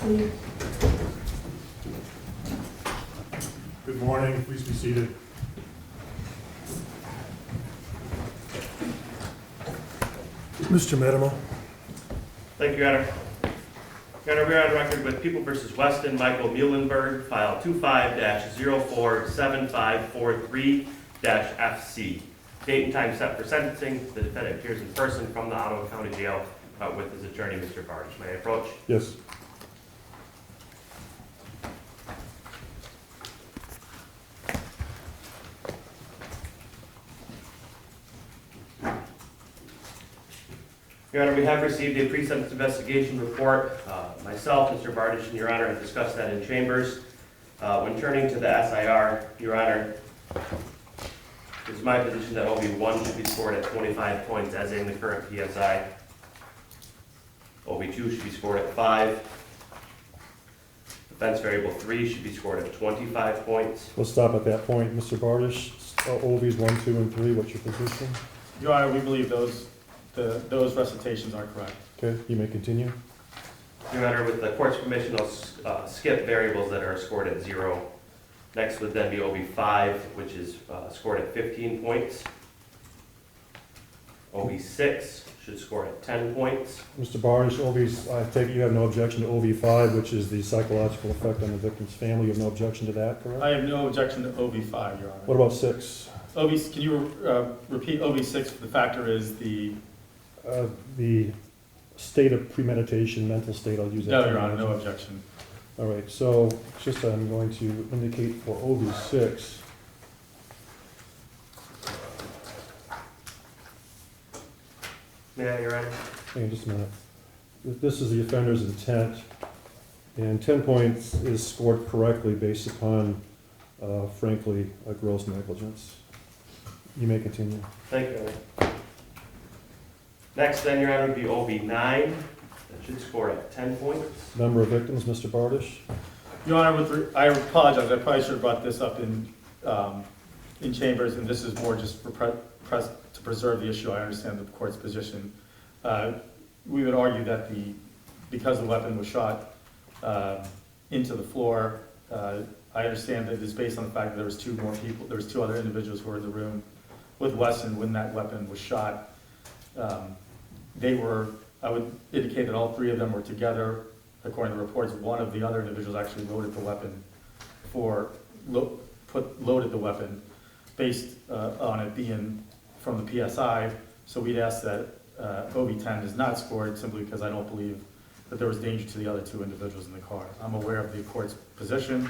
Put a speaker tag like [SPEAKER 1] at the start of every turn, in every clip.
[SPEAKER 1] Good morning, please be seated. Mr. Medema.
[SPEAKER 2] Thank you, Your Honor. Your Honor, we are on record with People v. Westen Meulenberg, file 25-047543-FC. Date and time set for sentencing. The defendant appears in person from the Ottawa County Jail with his attorney, Mr. Barge. May I approach?
[SPEAKER 1] Yes.
[SPEAKER 2] Your Honor, we have received a pre-sentence investigation report. Myself, Mr. Bardish, and Your Honor have discussed that in chambers. When turning to the SIR, Your Honor, it is my position that OB1 should be scored at 25 points as in the current PSI. OB2 should be scored at 5. Offense variable 3 should be scored at 25 points.
[SPEAKER 1] We'll stop at that point. Mr. Bardish, OVs 1, 2, and 3, what's your position?
[SPEAKER 3] Your Honor, we believe those recitations are correct.
[SPEAKER 1] Okay, you may continue.
[SPEAKER 2] Your Honor, with the court's permission, I'll skip variables that are scored at 0. Next would then be OB5, which is scored at 15 points. OB6 should score at 10 points.
[SPEAKER 1] Mr. Bardish, OVs, I take it you have no objection to OV5, which is the psychological effect on the victim's family. You have no objection to that, correct?
[SPEAKER 3] I have no objection to OB5, Your Honor.
[SPEAKER 1] What about 6?
[SPEAKER 3] Can you repeat OB6? The factor is the
[SPEAKER 1] state of premeditation, mental state, I'll use that.
[SPEAKER 3] No, Your Honor, no objection.
[SPEAKER 1] All right, so just I'm going to indicate for OV6.
[SPEAKER 2] May I, Your Honor?
[SPEAKER 1] Hang on just a minute. This is the offender's intent, and 10 points is scored correctly based upon, frankly, a gross negligence. You may continue.
[SPEAKER 2] Thank you, Your Honor. Next, then, Your Honor, would be OB9. That should score at 10 points.
[SPEAKER 1] Number of victims, Mr. Bardish?
[SPEAKER 3] Your Honor, I apologize. I probably should have brought this up in chambers, and this is more just for to preserve the issue. I understand the court's position. We would argue that because the weapon was shot into the floor, I understand that it's based on the fact that there was two other individuals who were in the room with Westen when that weapon was shot. I would indicate that all 3 of them were together. According to reports, one of the other individuals actually loaded the weapon loaded the weapon based on it being from the PSI. So we'd ask that OB10 is not scored simply because I don't believe that there was danger to the other 2 individuals in the car. I'm aware of the court's position.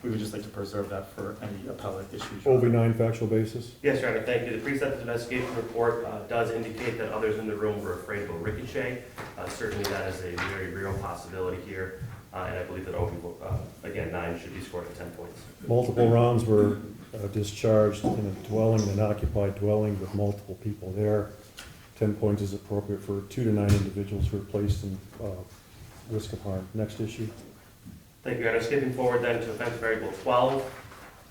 [SPEAKER 3] We would just like to preserve that for any appellate issues.
[SPEAKER 1] OB9 factual basis?
[SPEAKER 2] Yes, Your Honor, thank you. The pre-sentence investigation report does indicate that others in the room were afraid of a ricochet. Certainly that is a very real possibility here, and I believe that again, 9 should be scored at 10 points.
[SPEAKER 1] Multiple rounds were discharged in a dwelling, an occupied dwelling with multiple people there. 10 points is appropriate for 2 to 9 individuals who are placed in risk of harm. Next issue.
[SPEAKER 2] Thank you, Your Honor. Skipping forward then to offense variable 12.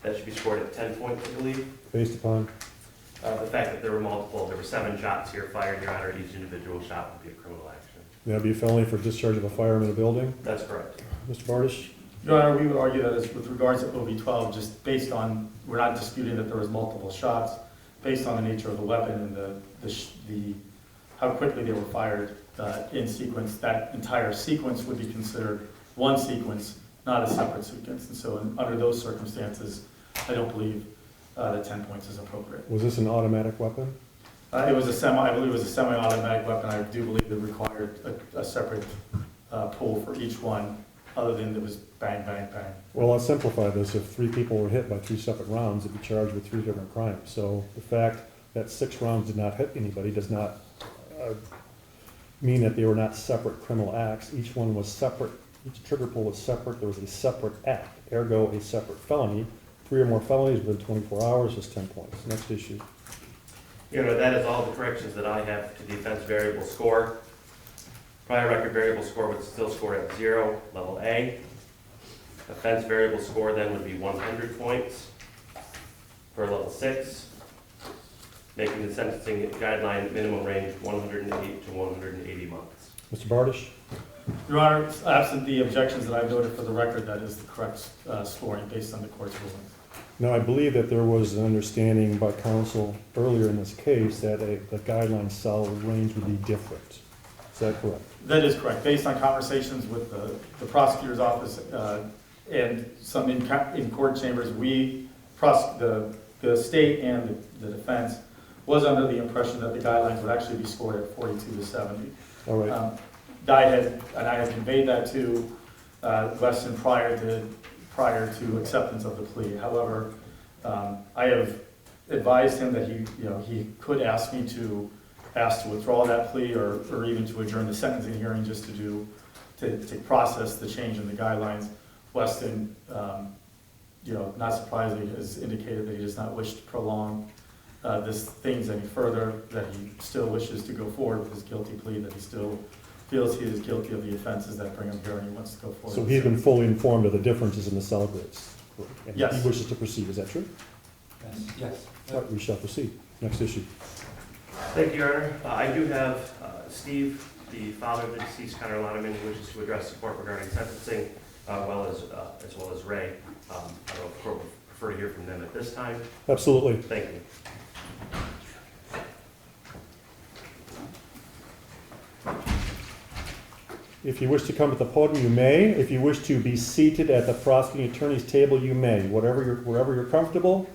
[SPEAKER 2] That should be scored at 10 points, I believe.
[SPEAKER 1] Based upon?
[SPEAKER 2] The fact that there were 7 shots here fired, Your Honor. Each individual shot would be a criminal action.
[SPEAKER 1] That'd be a felony for discharge of a firearm in a building?
[SPEAKER 2] That's correct.
[SPEAKER 1] Mr. Bardish?
[SPEAKER 3] Your Honor, we would argue that with regards to OB12, just based on, we're not disputing that there was multiple shots, based on the nature of the weapon and how quickly they were fired in sequence, that entire sequence would be considered one sequence, not a separate sequence. And so under those circumstances, I don't believe that 10 points is appropriate.
[SPEAKER 1] Was this an automatic weapon?
[SPEAKER 3] I believe it was a semi-automatic weapon. I do believe it required a separate pull for each one, other than it was bang, bang, bang.
[SPEAKER 1] Well, I'll simplify this. If 3 people were hit by 3 separate rounds, they'd be charged with 3 different crimes. So the fact that 6 rounds did not hit anybody does not mean that they were not separate criminal acts. Each one was separate. Each trigger pull was separate. There was a separate act, ergo a separate felony. 3 or more felonies within 24 hours is 10 points. Next issue.
[SPEAKER 2] Your Honor, that is all the corrections that I have to the offense variable score. Prior record variable score would still score at 0, level A. Offense variable score then would be 100 points for level 6, making the sentencing guideline minimum range 108 to 180 months.
[SPEAKER 1] Mr. Bardish?
[SPEAKER 3] Your Honor, absent the objections that I've noted for the record, that is the correct scoring based on the court's rulings.
[SPEAKER 1] Now, I believe that there was an understanding by counsel earlier in this case that the guideline cell range would be different. Is that correct?
[SPEAKER 3] That is correct. Based on conversations with the prosecutor's office and some in court chambers, the state and the defense was under the impression that the guidelines would actually be scored at 42 to 70.
[SPEAKER 1] All right.
[SPEAKER 3] I had conveyed that to Westen prior to acceptance of the plea. However, I have advised him that he could ask me to withdraw that plea or even to adjourn the sentencing hearing just to process the change in the guidelines. Westen, not surprisingly, has indicated that he does not wish to prolong things any further, that he still wishes to go forward with his guilty plea, that he still feels he is guilty of the offenses that bring him here and he wants to go forward.
[SPEAKER 1] So he's been fully informed of the differences in the cell grades? And
[SPEAKER 3] Yes.
[SPEAKER 1] he wishes to proceed, is that true?
[SPEAKER 4] Yes.
[SPEAKER 1] All right, we shall proceed. Next issue.
[SPEAKER 2] Thank you, Your Honor. I do have Steve, the father of the deceased Connor Lonerman, who wishes to address the court regarding sentencing, as well as Ray. I don't know if the court would prefer to hear from them at this time.
[SPEAKER 1] Absolutely.
[SPEAKER 2] Thank you.
[SPEAKER 1] If you wish to come to the podium, you may. If you wish to be seated at the prosecuting attorney's table, you may. Wherever you're comfortable.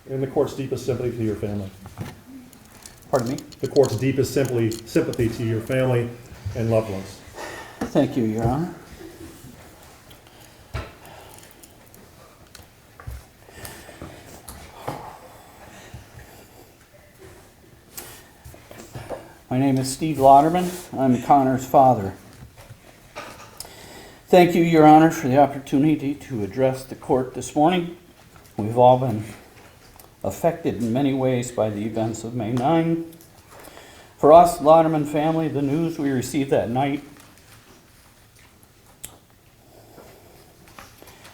[SPEAKER 1] In the court's deepest sympathy to your family.
[SPEAKER 4] Pardon me?
[SPEAKER 1] The court's deepest sympathy to your family and loved ones.
[SPEAKER 4] Thank you, Your Honor. My name is Steve Lauderman. I'm Connor's father. Thank you, Your Honor, for the opportunity to address the court this morning. We've all been affected in many ways by the events of May 9. For us, Lauderman family, the news we received that night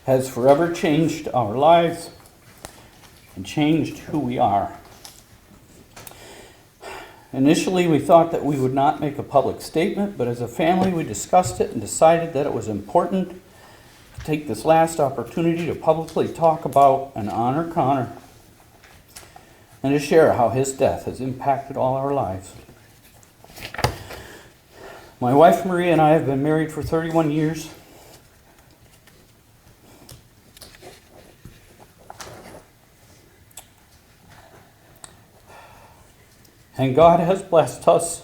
[SPEAKER 4] has forever changed our lives and changed who we are. Initially, we thought that we would not make a public statement, but as a family, we discussed it and decided that it was important to take this last opportunity to publicly talk about and honor Connor and to share how his death has impacted all our lives. My wife Maria and I have been married for 31 years. And God has blessed us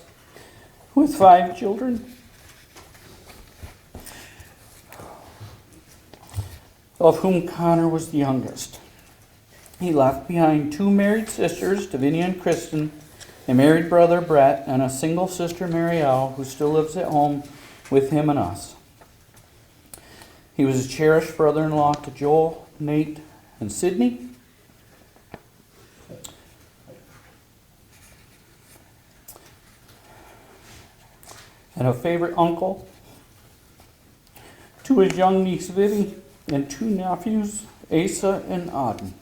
[SPEAKER 4] with 5 children, of whom Connor was the youngest. He left behind 2 married sisters, Davinia and Kristen, a married brother, Brett, and a single sister, Marielle, who still lives at home with him and us. He was a cherished brother-in-law to Joel, Nate, and Sydney. And a favorite uncle to his young niece Vivi and 2 nephews, Asa and Auden.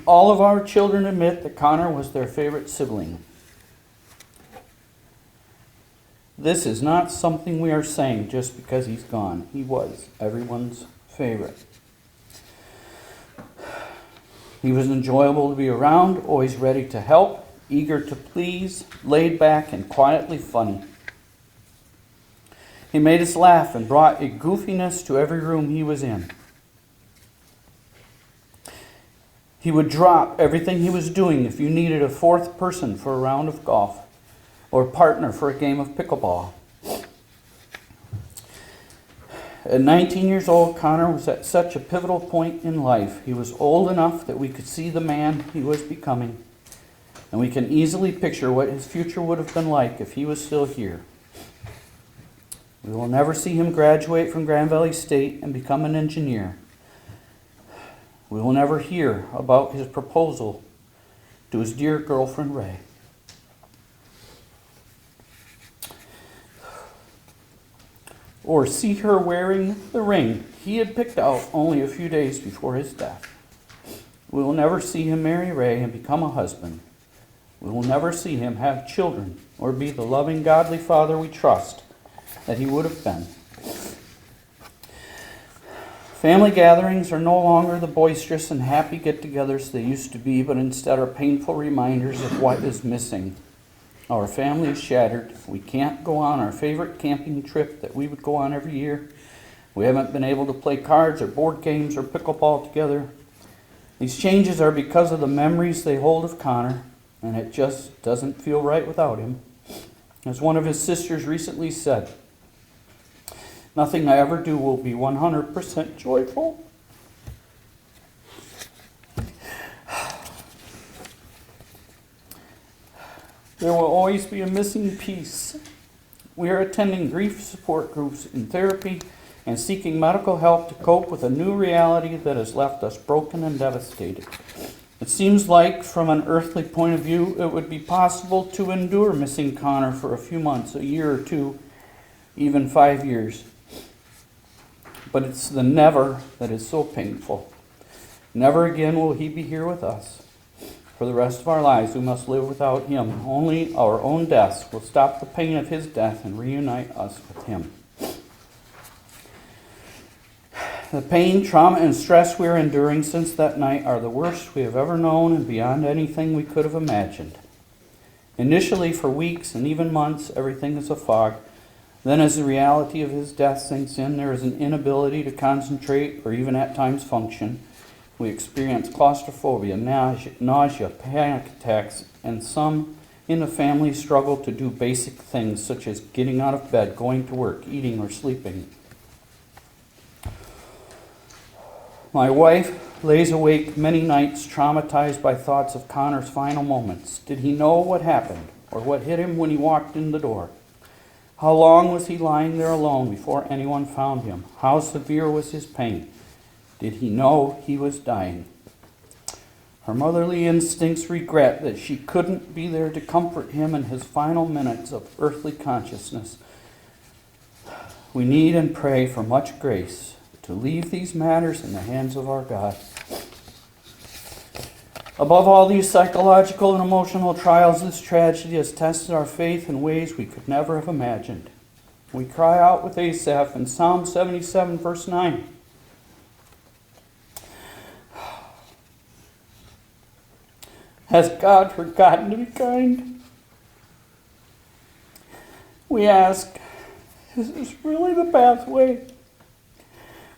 [SPEAKER 4] All of our children admit that Connor was their favorite sibling. This is not something we are saying just because he's gone. He was everyone's favorite. He was enjoyable to be around, always ready to help, eager to please, laid back and quietly funny. He made us laugh and brought a goofiness to every room he was in. He would drop everything he was doing if you needed a 4th person for a round of golf or partner for a game of pickleball. At 19 years old, Connor was at such a pivotal point in life. He was old enough that we could see the man he was becoming. And we can easily picture what his future would have been like if he was still here. We will never see him graduate from Grand Valley State and become an engineer. We will never hear about his proposal to his dear girlfriend, Ray. Or see her wearing the ring he had picked out only a few days before his death. We will never see him marry Ray and become a husband. We will never see him have children or be the loving, godly father we trust that he would have been. Family gatherings are no longer the boisterous and happy get-togethers they used to be, but instead are painful reminders of what is missing. Our family is shattered. We can't go on our favorite camping trip that we would go on every year. We haven't been able to play cards or board games or pickleball together. These changes are because of the memories they hold of Connor, and it just doesn't feel right without him. As one of his sisters recently said, "Nothing I ever do will be 100% joyful." There will always be a missing piece. We are attending grief support groups in therapy and seeking medical help to cope with a new reality that has left us broken and devastated. It seems like, from an earthly point of view, it would be possible to endure missing Connor for a few months, a year or two, even 5 years. But it's the never that is so painful. Never again will he be here with us. For the rest of our lives, we must live without him. Only our own deaths will stop the pain of his death and reunite us with him. The pain, trauma, and stress we are enduring since that night are the worst we have ever known and beyond anything we could have imagined. Initially, for weeks and even months, everything is a fog. Then, as the reality of his death sinks in, there is an inability to concentrate or even at times function. We experience claustrophobia, nausea, panic attacks, and some in the family struggle to do basic things such as getting out of bed, going to work, eating, or sleeping. My wife lays awake many nights traumatized by thoughts of Connor's final moments. Did he know what happened or what hit him when he walked in the door? How long was he lying there alone before anyone found him? How severe was his pain? Did he know he was dying? Her motherly instincts regret that she couldn't be there to comfort him in his final minutes of earthly consciousness. We need and pray for much grace to leave these matters in the hands of our God. Above all these psychological and emotional trials, this tragedy has tested our faith in ways we could never have imagined. We cry out with Asaph in Psalm 77, verse 9. Has God forgotten to be kind? We ask, is this really the pathway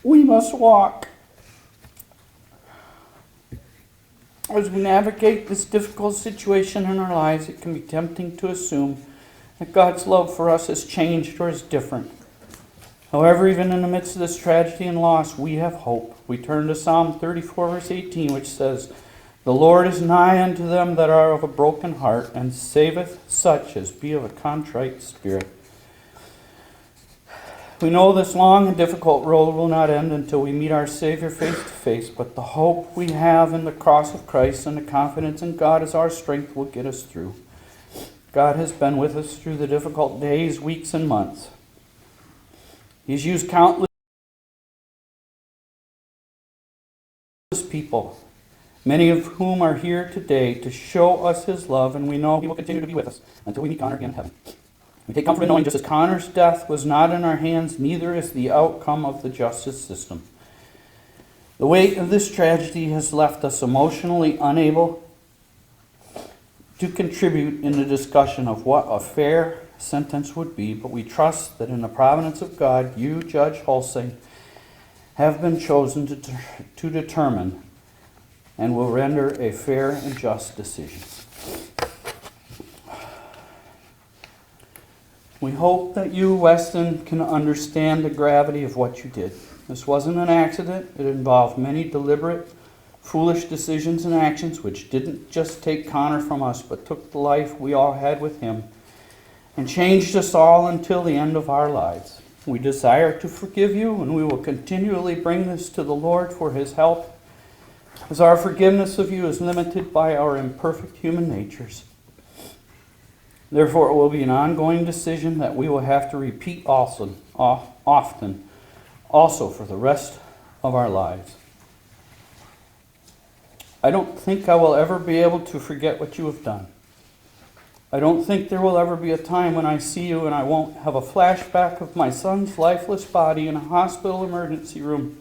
[SPEAKER 4] we must walk? As we navigate this difficult situation in our lives, it can be tempting to assume that God's love for us has changed or is different. However, even in the midst of this tragedy and loss, we have hope. We turn to Psalm 34, verse 18, which says, "The Lord is nigh unto them that are of a broken heart, and saveth such as be of a contrite spirit." We know this long and difficult road will not end until we meet our Savior face to face, but the hope we have in the cross of Christ and the confidence in God as our strength will get us through. God has been with us through the difficult days, weeks, and months. He's used countless people, many of whom are here today, to show us his love, and we know he will continue to be with us until we meet Connor again in heaven. We take comfort in knowing just as Connor's death was not in our hands, neither is the outcome of the justice system. The weight of this tragedy has left us emotionally unable to contribute in the discussion of what a fair sentence would be, but we trust that in the providence of God, you, Judge Hulsing, have been chosen to determine and will render a fair and just decision. We hope that you, Westen, can understand the gravity of what you did. This wasn't an accident. It involved many deliberate, foolish decisions and actions which didn't just take Connor from us, but took the life we all had with him and changed us all until the end of our lives. We desire to forgive you, and we will continually bring this to the Lord for his help, as our forgiveness of you is limited by our imperfect human natures. Therefore, it will be an ongoing decision that we will have to repeat often, also for the rest of our lives. I don't think I will ever be able to forget what you have done. I don't think there will ever be a time when I see you and I won't have a flashback of my son's lifeless body in a hospital emergency room,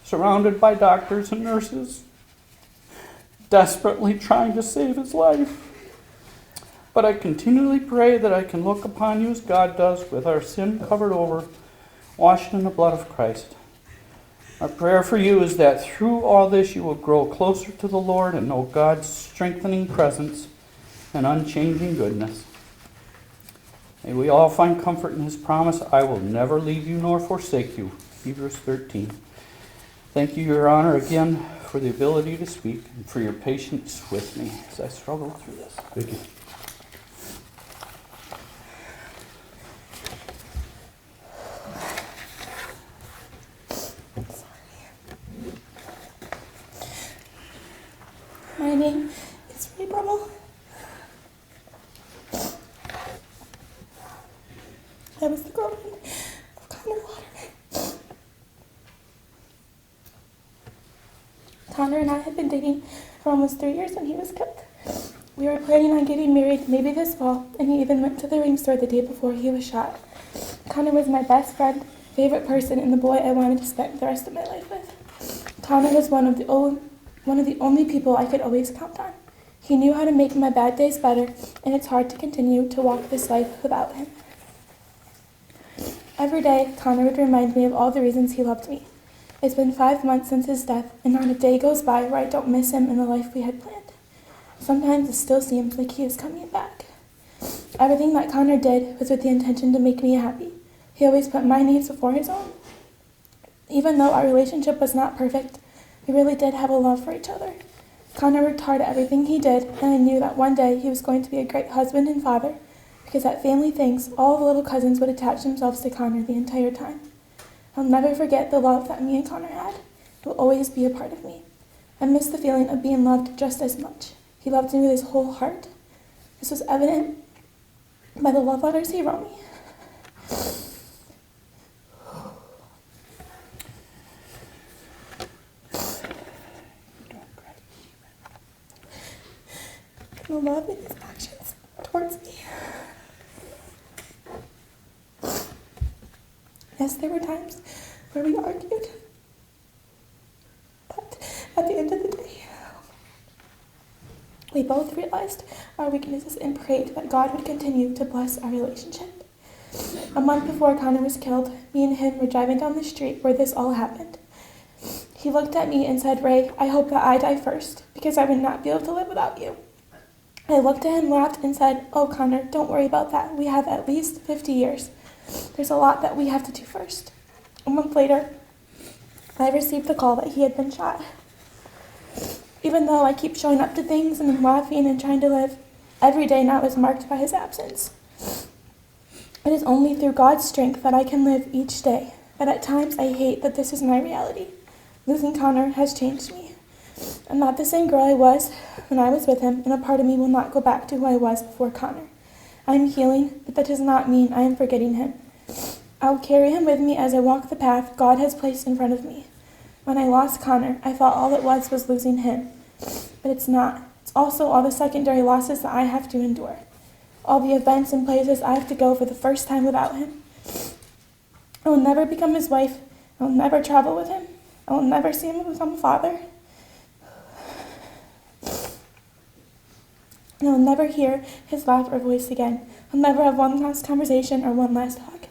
[SPEAKER 4] surrounded by doctors and nurses, desperately trying to save his life. But I continually pray that I can look upon you as God does, with our sin covered over, washed in the blood of Christ. Our prayer for you is that through all this you will grow closer to the Lord and know God's strengthening presence and unchanging goodness. May we all find comfort in his promise, I will never leave you nor forsake you. Hebrews 13. Thank you, Your Honor, again for the ability to speak and for your patience with me as I struggle through this.
[SPEAKER 1] Thank you.
[SPEAKER 5] My name is Ray Brummel. I was the girlfriend of Connor Waterman. Connor and I had been dating for almost 3 years when he was killed. We were planning on getting married maybe this fall, and he even went to the ring store the day before he was shot. Connor was my best friend, favorite person, and the boy I wanted to spend the rest of my life with. Connor was one of the only people I could always count on. He knew how to make my bad days better, and it's hard to continue to walk this life without him. Every day, Connor would remind me of all the reasons he loved me. It's been 5 months since his death, and not a day goes by where I don't miss him and the life we had planned. Sometimes it still seems like he is coming back. Everything that Connor did was with the intention to make me happy. He always put my needs before his own. Even though our relationship was not perfect, we really did have a love for each other. Connor worked hard at everything he did, and I knew that one day he was going to be a great husband and father, because at family things, all the little cousins would attach themselves to Connor the entire time. I'll never forget the love that me and Connor had. It will always be a part of me. I miss the feeling of being loved just as much. He loved me with his whole heart. This was evident by the love letters he wrote me. The love in his actions towards me. Yes, there were times where we argued, but at the end of the day, we both realized our weaknesses and prayed that God would continue to bless our relationship. A month before Connor was killed, me and him were driving down the street where this all happened. He looked at me and said, "Ray, I hope that I die first, because I would not be able to live without you." I looked at him, laughed, and said, "Oh, Connor, don't worry about that. We have at least 50 years. There's a lot that we have to do first." A month later, I received the call that he had been shot. Even though I keep showing up to things and laughing and trying to live, every day now is marked by his absence. It is only through God's strength that I can live each day, but at times I hate that this is my reality. Losing Connor has changed me. I'm not the same girl I was when I was with him, and a part of me will not go back to who I was before Connor. I am healing, but that does not mean I am forgetting him. I will carry him with me as I walk the path God has placed in front of me. When I lost Connor, I thought all it was losing him. But it's not. It's also all the secondary losses that I have to endure. All the events and places I have to go for the first time without him. I will never become his wife. I will never travel with him. I will never see him become a father. I will never hear his laugh or voice again. I'll never have one last conversation or one last hug.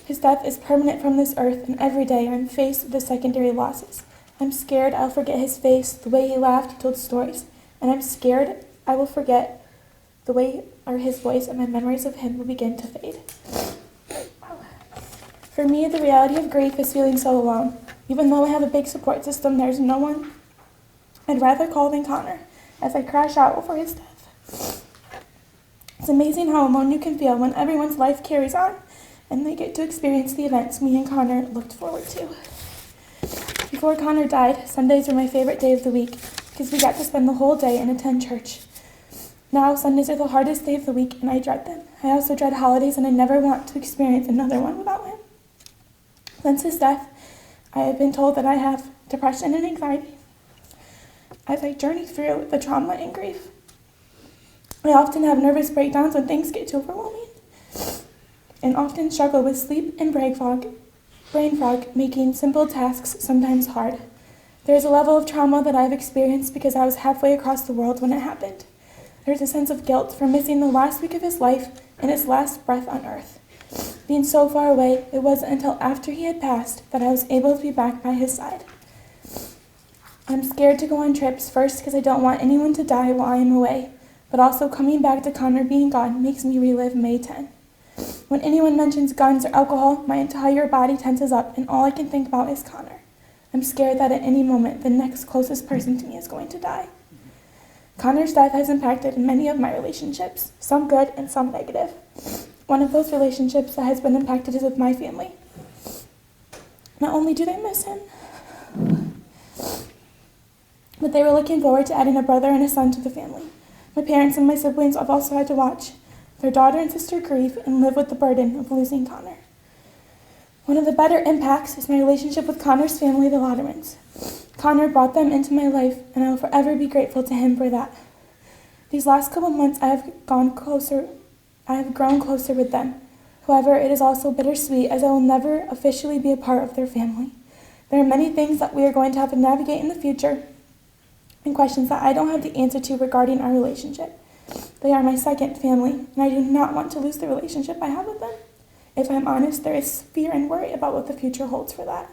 [SPEAKER 5] His death is permanent from this earth, and every day I'm faced with the secondary losses. I'm scared I'll forget his face, the way he laughed, he told stories. And I'm scared I will forget the way or his voice, and my memories of him will begin to fade. For me, the reality of grief is feeling so alone. Even though I have a big support system, there's no one I'd rather call than Connor, as I crash out over his death. It's amazing how alone you can feel when everyone's life carries on, and they get to experience the events me and Connor looked forward to. Before Connor died, Sundays were my favorite day of the week, because we got to spend the whole day and attend church. Now, Sundays are the hardest day of the week, and I dread them. I also dread holidays, and I never want to experience another one without him. Since his death, I have been told that I have depression and anxiety as I journey through the trauma and grief. I often have nervous breakdowns when things get too overwhelming, and often struggle with sleep and brain fog, making simple tasks sometimes hard. There is a level of trauma that I have experienced because I was halfway across the world when it happened. There is a sense of guilt for missing the last week of his life and his last breath on earth. Being so far away, it wasn't until after he had passed that I was able to be back by his side. I'm scared to go on trips, first because I don't want anyone to die while I am away, but also coming back to Connor being gone makes me relive May 10. When anyone mentions guns or alcohol, my entire body tenses up and all I can think about is Connor. I'm scared that at any moment the next closest person to me is going to die. Connor's death has impacted many of my relationships, some good and some negative. One of those relationships that has been impacted is with my family. Not only do they miss him, but they were looking forward to adding a brother and a son to the family. My parents and my siblings have also had to watch their daughter and sister grieve and live with the burden of losing Connor. One of the better impacts is my relationship with Connor's family, the Laudermans. Connor brought them into my life, and I will forever be grateful to him for that. These last couple months I have grown closer with them. However, it is also bittersweet as I will never officially be a part of their family. There are many things that we are going to have to navigate in the future and questions that I don't have the answer to regarding our relationship. They are my second family, and I do not want to lose the relationship I have with them. If I'm honest, there is fear and worry about what the future holds for that.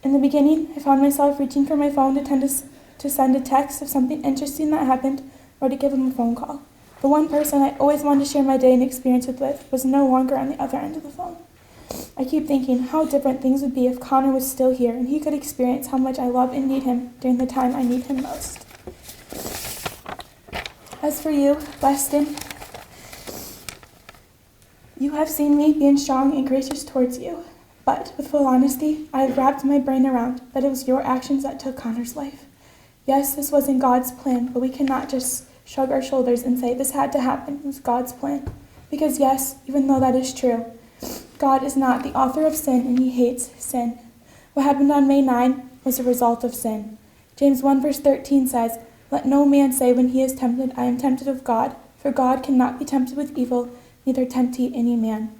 [SPEAKER 5] In the beginning, I found myself reaching for my phone to send a text of something interesting that happened or to give him a phone call. The one person I always wanted to share my day and experience with was no longer on the other end of the phone. I keep thinking how different things would be if Connor was still here and he could experience how much I love and need him during the time I need him most. As for you, Weston, you have seen me being strong and gracious towards you, but with full honesty, I have wrapped my brain around that it was your actions that took Connor's life. Yes, this wasn't God's plan, but we cannot just shrug our shoulders and say this had to happen. It was God's plan. Because yes, even though that is true, God is not the author of sin and he hates sin. What happened on May 9 was a result of sin. James 1 verse 13 says, "Let no man say when he is tempted, I am tempted of God, for God cannot be tempted with evil, neither tempt he any man."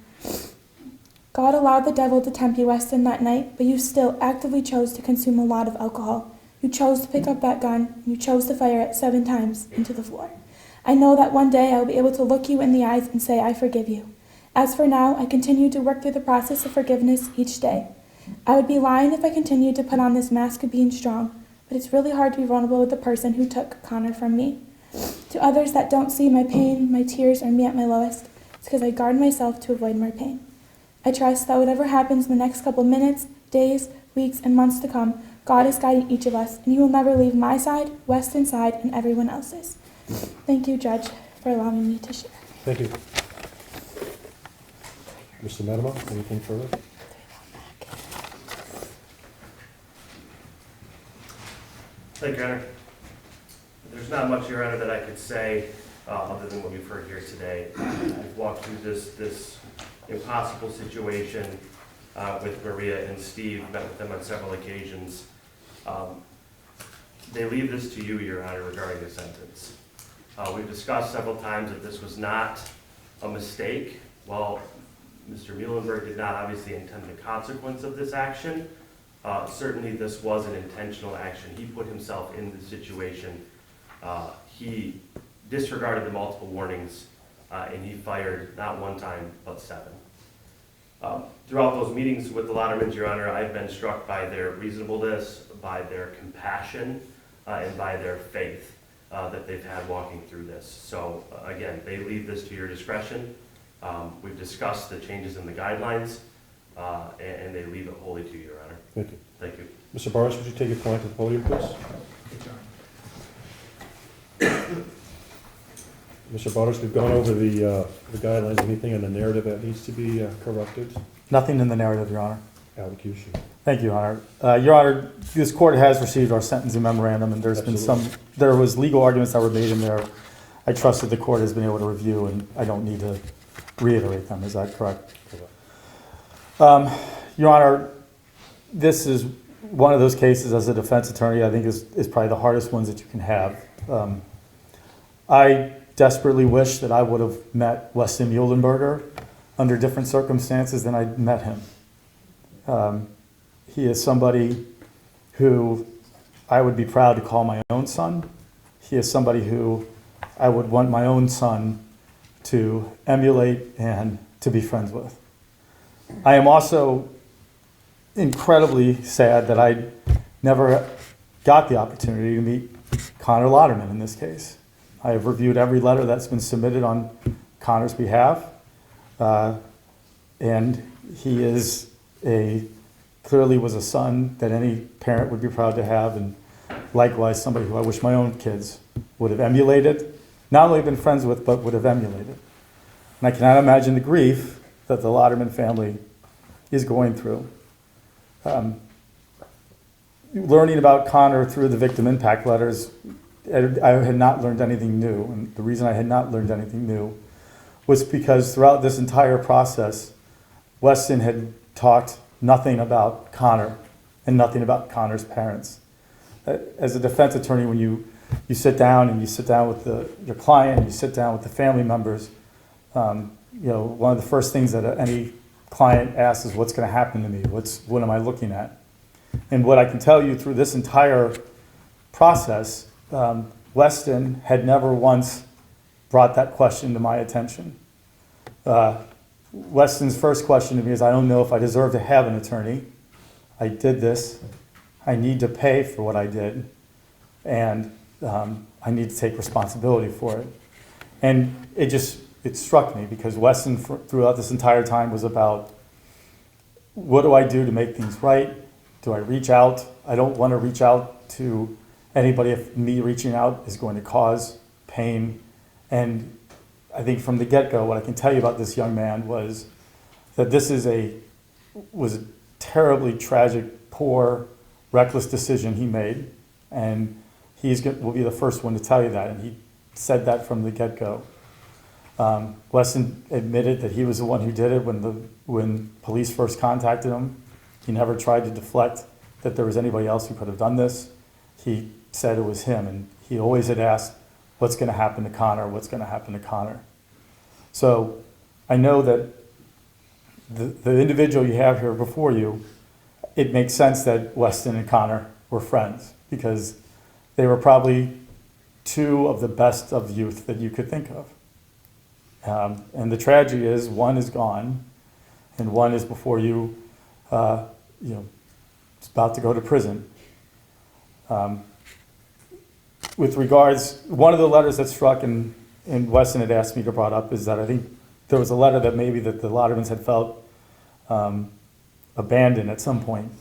[SPEAKER 5] God allowed the devil to tempt you, Weston, that night, but you still actively chose to consume a lot of alcohol. You chose to pick up that gun, and you chose to fire it 7 times into the floor. I know that one day I will be able to look you in the eyes and say, I forgive you. As for now, I continue to work through the process of forgiveness each day. I would be lying if I continued to put on this mask of being strong, but it's really hard to be vulnerable with the person who took Connor from me. To others that don't see my pain, my tears, or me at my lowest, it's because I guard myself to avoid more pain. I trust that whatever happens in the next couple minutes, days, weeks, and months to come, God is guiding each of us, and he will never leave my side, Weston's side, and everyone else's. Thank you, Judge, for allowing me to share.
[SPEAKER 1] Thank you. Mr. Medema, anything further?
[SPEAKER 2] Thank you, Your Honor. There's not much, Your Honor, that I could say other than what we've heard here today. I've walked through this impossible situation with Maria and Steve, met with them on several occasions. They leave this to you, Your Honor, regarding the sentence. We've discussed several times that this was not a mistake. Well, Mr. Meulenberg did not obviously intend the consequence of this action. Certainly this was an intentional action. He put himself in the situation. He disregarded the multiple warnings and he fired not 1 time, but 7. Throughout those meetings with the Laudermans, Your Honor, I've been struck by their reasonableness, by their compassion, and by their faith that they've had walking through this. So again, they leave this to your discretion. We've discussed the changes in the guidelines, and they leave it wholly to you, Your Honor.
[SPEAKER 1] Thank you.
[SPEAKER 2] Thank you.
[SPEAKER 1] Mr. Barnes, would you take your point to the podium, please? Mr. Barnes, we've gone over the guidelines. Anything in the narrative that needs to be corrected?
[SPEAKER 6] Nothing in the narrative, Your Honor.
[SPEAKER 1] Allocution.
[SPEAKER 6] Thank you, Your Honor. Your Honor, this court has received our sentencing memorandum, and there's been there was legal arguments that were made in there. I trust that the court has been able to review, and I don't need to reiterate them. Is that correct? Your Honor, this is one of those cases as a defense attorney I think is probably the hardest ones that you can have. I desperately wish that I would have met Westen Meulenberg under different circumstances than I met him. He is somebody who I would be proud to call my own son. He is somebody who I would want my own son to emulate and to be friends with. I am also incredibly sad that I never got the opportunity to meet Connor Lauderman in this case. I have reviewed every letter that's been submitted on Connor's behalf, and he is clearly was a son that any parent would be proud to have, and likewise somebody who I wish my own kids would have emulated, not only been friends with, but would have emulated. And I cannot imagine the grief that the Lauderman family is going through. Learning about Connor through the victim impact letters, I had not learned anything new. And the reason I had not learned anything new was because throughout this entire process, Westen had talked nothing about Connor and nothing about Connor's parents. As a defense attorney, when you sit down and you sit down with your client, you sit down with the family members, one of the first things that any client asks is, what's going to happen to me? What am I looking at? And what I can tell you through this entire process, Westen had never once brought that question to my attention. Westen's first question to me is, I don't know if I deserve to have an attorney. I did this. I need to pay for what I did. And I need to take responsibility for it. And it struck me because Westen throughout this entire time was about, what do I do to make things right? Do I reach out? I don't want to reach out to anybody if me reaching out is going to cause pain. And I think from the get-go, what I can tell you about this young man was that this was a terribly tragic, poor, reckless decision he made. And will be the first one to tell you that. And he said that from the get-go. Westen admitted that he was the one who did it when police first contacted him. He never tried to deflect that there was anybody else who could have done this. He said it was him, and he always had asked, what's going to happen to Connor? What's going to happen to Connor? So I know that the individual you have here before you, it makes sense that Westen and Connor were friends because they were probably two of the best of youth that you could think of. And the tragedy is one is gone, and one is before you, is about to go to prison. With regards, one of the letters that struck, and Westen had asked me to brought up, is that I think there was a letter that maybe that the Laudermans had felt abandoned at some point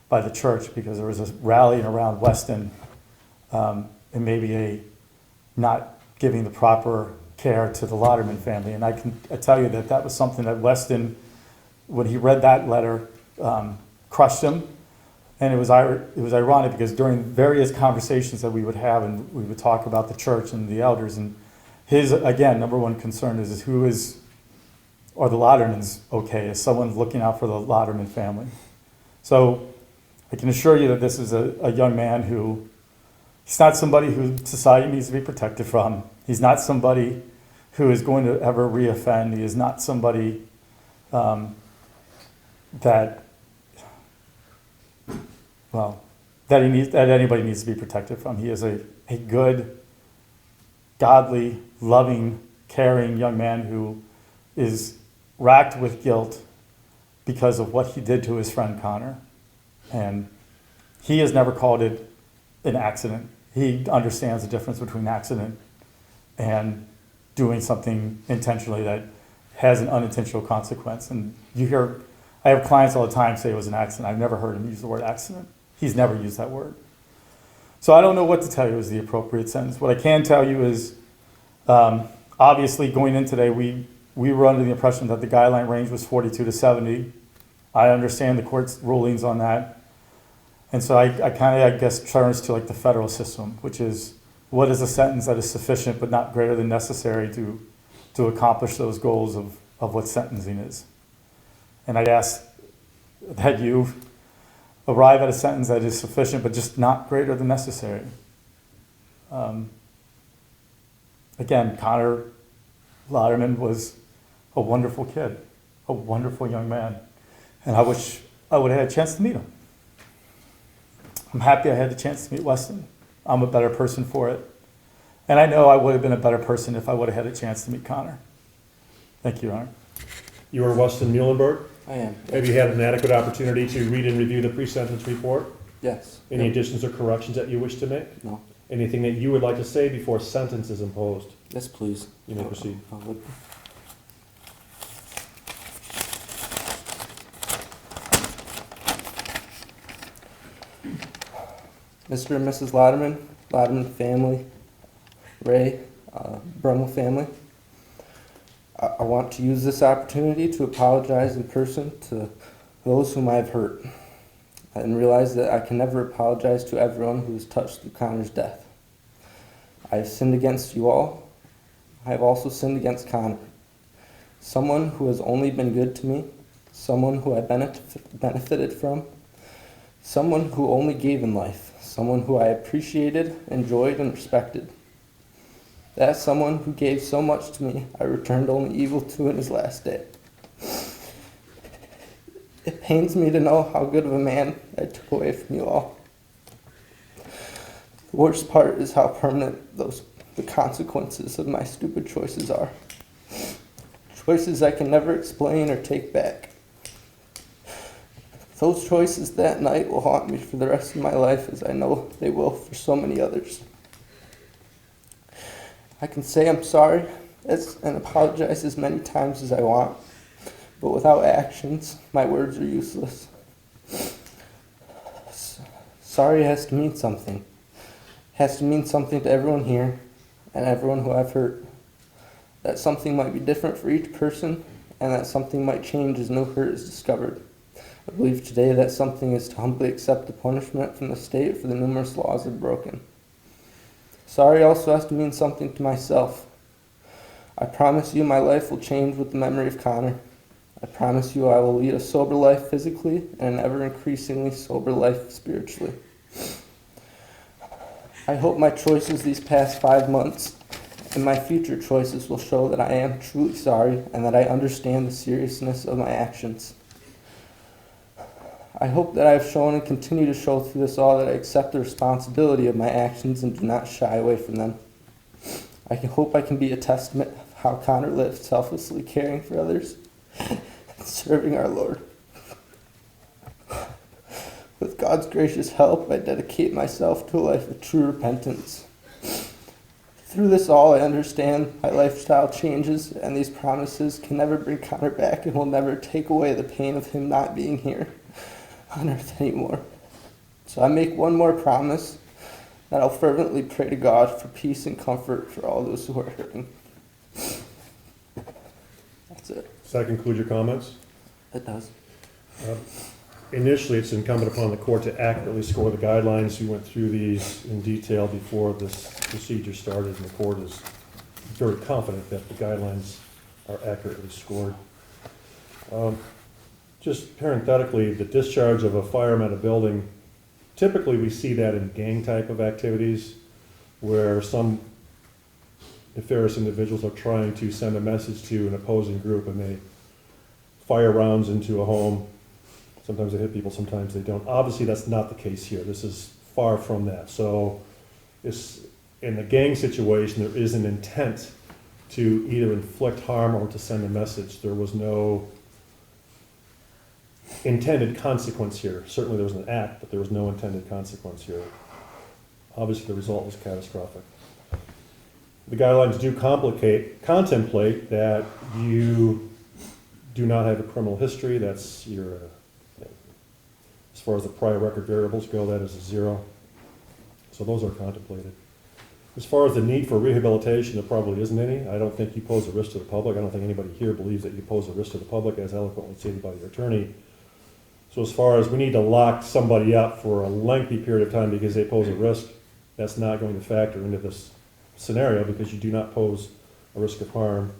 [SPEAKER 6] by the church because there was a rallying around Westen and maybe not giving the proper care to the Lauderman family. And I tell you that was something that Westen, when he read that letter, crushed him. And it was ironic because during various conversations that we would have, and we would talk about the church and the elders, and his, again, number one concern is are the Laudermans okay? Is someone looking out for the Lauderman family? So I can assure you that this is a young man he's not somebody who society needs to be protected from. He's not somebody who is going to ever reoffend. He is not somebody that anybody needs to be protected from. He is a good, godly, loving, caring young man who is racked with guilt because of what he did to his friend Connor. And he has never called it an accident. He understands the difference between accident and doing something intentionally that has an unintentional consequence. And I have clients all the time say it was an accident. I've never heard him use the word accident. He's never used that word. So I don't know what to tell you is the appropriate sentence. What I can tell you is, obviously going in today, we were under the impression that the guideline range was 42 to 70. I understand the court's rulings on that. And so I guess, turns to like the federal system, which is, what is a sentence that is sufficient but not greater than necessary to accomplish those goals of what sentencing is? And I'd ask that you arrive at a sentence that is sufficient but just not greater than necessary. Again, Connor Lauderman was a wonderful kid, a wonderful young man, and I wish I would have had a chance to meet him. I'm happy I had the chance to meet Westen. I'm a better person for it. And I know I would have been a better person if I would have had a chance to meet Connor. Thank you, Your Honor.
[SPEAKER 1] You are Westen Meulenberg.
[SPEAKER 7] I am.
[SPEAKER 1] Have you had an adequate opportunity to read and review the pre-sentence report?
[SPEAKER 7] Yes.
[SPEAKER 1] Any
[SPEAKER 7] Yep.
[SPEAKER 1] additions or corrections that you wish to make?
[SPEAKER 7] No.
[SPEAKER 1] Anything that you would like to say before sentence is imposed?
[SPEAKER 7] Yes, please.
[SPEAKER 1] You may proceed.
[SPEAKER 7] I would. Mr. and Mrs. Lauderman, Lauderman family, Ray, Brummel family. I want to use this opportunity to apologize in person to those whom I have hurt, and realize that I can never apologize to everyone who was touched through Connor's death. I have sinned against you all. I have also sinned against Connor, someone who has only been good to me, someone who I benefited from, someone who only gave in life, someone who I appreciated, enjoyed, and respected. That someone who gave so much to me, I returned only evil to in his last day. It pains me to know how good of a man I took away from you all. The worst part is how permanent the consequences of my stupid choices are. Choices I can never explain or take back. Those choices that night will haunt me for the rest of my life, as I know they will for so many others. I can say I'm sorry and apologize as many times as I want, but without actions, my words are useless. Sorry has to mean something. It has to mean something to everyone here and everyone who I've hurt. That something might be different for each person, and that something might change as no hurt is discovered. I believe today that something is to humbly accept the punishment from the state for the numerous laws I've broken. Sorry also has to mean something to myself. I promise you my life will change with the memory of Connor. I promise you I will lead a sober life physically and an ever-increasingly sober life spiritually. I hope my choices these past 5 months and my future choices will show that I am truly sorry and that I understand the seriousness of my actions. I hope that I have shown and continue to show through this all that I accept the responsibility of my actions and do not shy away from them. I hope I can be a testament of how Connor lived, selflessly caring for others and serving our Lord. With God's gracious help, I dedicate myself to a life of true repentance. Through this all, I understand my lifestyle changes, and these promises can never bring Connor back and will never take away the pain of him not being here on earth anymore. So I make one more promise, that I'll fervently pray to God for peace and comfort for all those who are hurting. That's it.
[SPEAKER 1] Does that conclude your comments?
[SPEAKER 7] It does.
[SPEAKER 1] Initially, it's incumbent upon the court to accurately score the guidelines. We went through these in detail before this procedure started, and the court is very confident that the guidelines are accurately scored. Just parenthetically, the discharge of a firearm at a building, typically we see that in gang type of activities where some nefarious individuals are trying to send a message to an opposing group and they fire rounds into a home. Sometimes they hit people, sometimes they don't. Obviously, that's not the case here. This is far from that. So in the gang situation, there is an intent to either inflict harm or to send a message. There was no intended consequence here. Certainly there was an act, but there was no intended consequence here. Obviously, the result was catastrophic. The guidelines do contemplate that you do not have a criminal history. That's your, as far as the prior record variables go, that is a 0. So those are contemplated. As far as the need for rehabilitation, there probably isn't any. I don't think you pose a risk to the public. I don't think anybody here believes that you pose a risk to the public, as eloquently stated by your attorney. So as far as we need to lock somebody up for a lengthy period of time because they pose a risk, that's not going to factor into this scenario because you do not pose a risk of harm.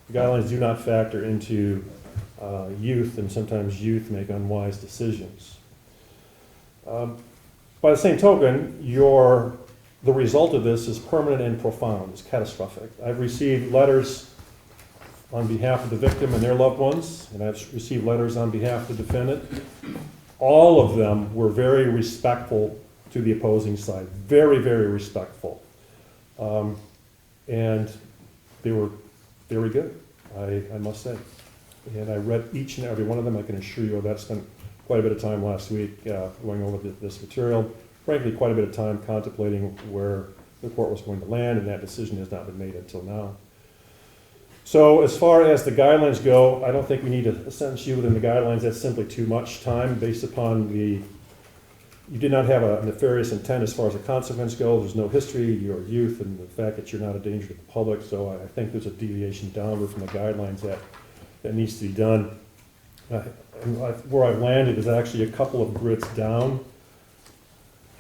[SPEAKER 1] The guidelines do not factor into youth, and sometimes youth make unwise decisions. By the same token, your the result of this is permanent and profound, it's catastrophic. I've received letters on behalf of the victim and their loved ones, and I've received letters on behalf of the defendant. All of them were very respectful to the opposing side, very, very respectful. And they were very good, I must say. And I read each and every one of them. I can assure you that I spent quite a bit of time last week going over this material. Frankly, quite a bit of time contemplating where the court was going to land, and that decision has not been made until now. So as far as the guidelines go, I don't think we need to sentence you within the guidelines. That's simply too much time based upon you did not have a nefarious intent as far as the consequence goes. There's no history, your youth, and the fact that you're not a danger to the public. So I think there's a deviation downward from the guidelines that needs to be done. Where I've landed is actually a couple of grids down.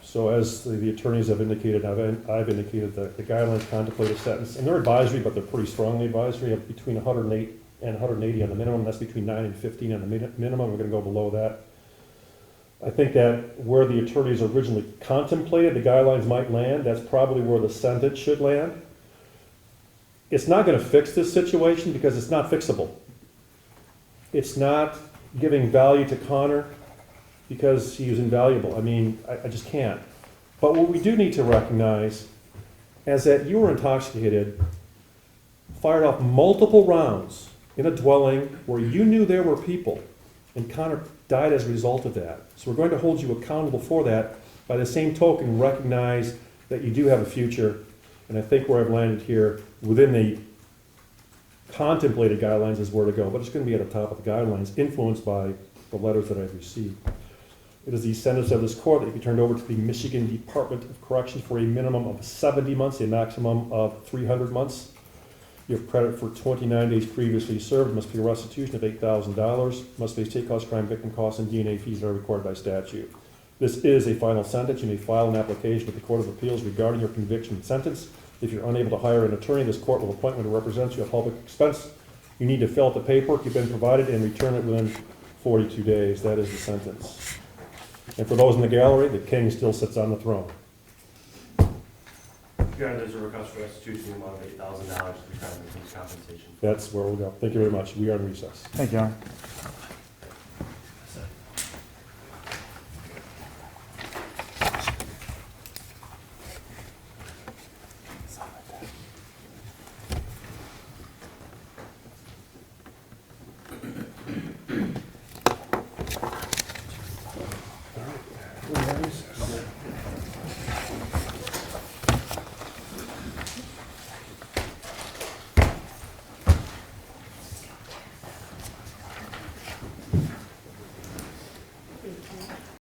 [SPEAKER 1] So as the attorneys have indicated, I've indicated that the guidelines contemplate a sentence, and they're advisory, but they're pretty strongly advisory, of between 108 and 180 on the minimum. That's between 9 and 15 on the minimum. We're going to go below that. I think that where the attorneys originally contemplated the guidelines might land, that's probably where the sentence should land. It's not going to fix this situation because it's not fixable. It's not giving value to Connor because he was invaluable. I mean, I just can't. But what we do need to recognize is that you were intoxicated, fired off multiple rounds in a dwelling where you knew there were people, and Connor died as a result of that. So we're going to hold you accountable for that. By the same token, recognize that you do have a future, and I think where I've landed here within the contemplated guidelines is where to go, but it's going to be at the top of the guidelines, influenced by the letters that I've received. It is the sentence of this court that you be turned over to the Michigan Department of Corrections for a minimum of 70 months, a maximum of 300 months. You have credit for 29 days previously served, must pay a restitution of $8,000, must pay state cost, crime victim costs, and DNA fees that are required by statute. This is a final sentence. You may file an application with the Court of Appeals regarding your conviction and sentence. If you're unable to hire an attorney, this court will appoint one to represent you at public expense. You need to fill out the paperwork you've been provided and return it within 42 days. That is the sentence. And for those in the gallery, the king still sits on the throne.
[SPEAKER 2] Your Honor, there's a request for restitution amount of $8,000 to the crime victim's compensation.
[SPEAKER 1] That's where we'll go. Thank you very much. We are in recess.
[SPEAKER 6] Thank you, Your Honor.